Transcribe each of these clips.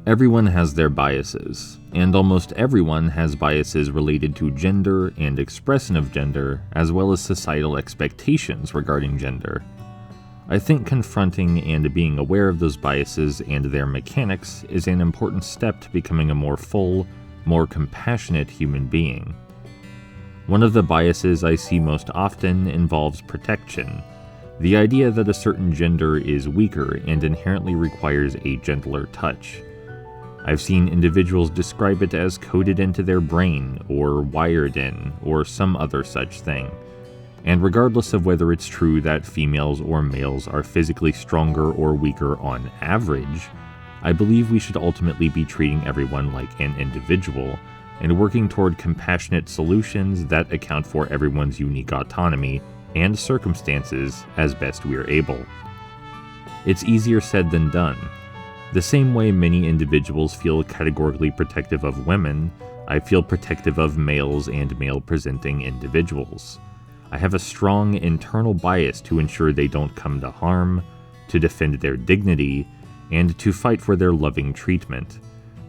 Everyone has their biases, and almost everyone has biases related to gender and expression of gender, as well as societal expectations regarding gender. I think confronting and being aware of those biases and their mechanics is an important step to becoming a more full, more compassionate human being. One of the biases I see most often involves protection, the idea that a certain gender is weaker and inherently requires a gentler touch. I've seen individuals describe it as coded into their brain, or wired in, or some other such thing. And regardless of whether it's true that females or males are physically stronger or weaker on average, I believe we should ultimately be treating everyone like an individual, and working toward compassionate solutions that account for everyone's unique autonomy and circumstances as best we are able. It's easier said than done. The same way many individuals feel categorically protective of women, I feel protective of males and male-presenting individuals. I have a strong internal bias to ensure they don't come to harm, to defend their dignity, and to fight for their loving treatment.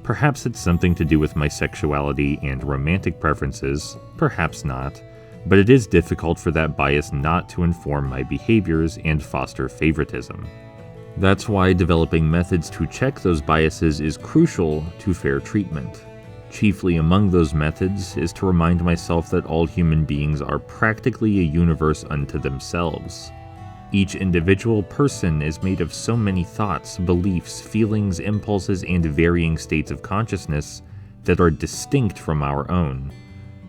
Perhaps it's something to do with my sexuality and romantic preferences, perhaps not, but it is difficult for that bias not to inform my behaviors and foster favoritism. That's why developing methods to check those biases is crucial to fair treatment. Chiefly among those methods is to remind myself that all human beings are practically a universe unto themselves. Each individual person is made of so many thoughts, beliefs, feelings, impulses, and varying states of consciousness that are distinct from our own.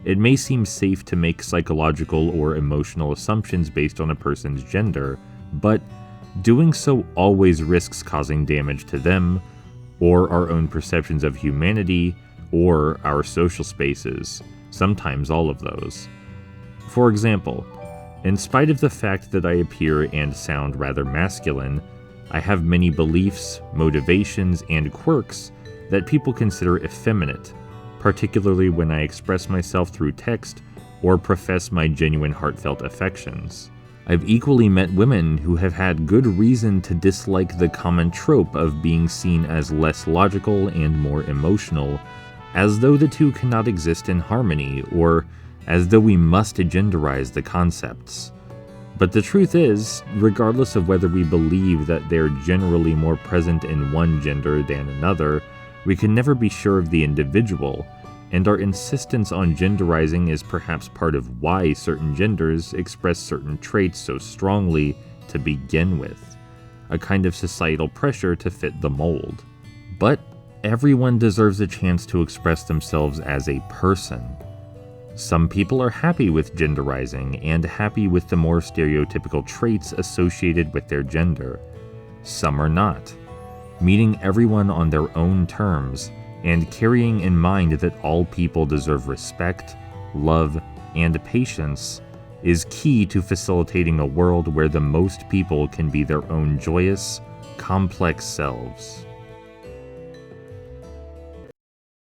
It may seem safe to make psychological or emotional assumptions based on a person's gender, but doing so always risks causing damage to them, or our own perceptions of humanity, or our social spaces, sometimes all of those. For example, in spite of the fact that I appear and sound rather masculine, I have many beliefs, motivations, and quirks that people consider effeminate, particularly when I express myself through text or profess my genuine heartfelt affections. I've equally met women who have had good reason to dislike the common trope of being seen as less logical and more emotional, as though the two cannot exist in harmony, or as though we must genderize the concepts. But the truth is, regardless of whether we believe that they're generally more present in one gender than another, we can never be sure of the individual, and our insistence on genderizing is perhaps part of why certain genders express certain traits so strongly to begin with, a kind of societal pressure to fit the mold. But everyone deserves a chance to express themselves as a person. Some people are happy with genderizing and happy with the more stereotypical traits associated with their gender. Some are not. Meeting everyone on their own terms, and carrying in mind that all people deserve respect, love, and patience is key to facilitating a world where the most people can be their own joyous, complex selves.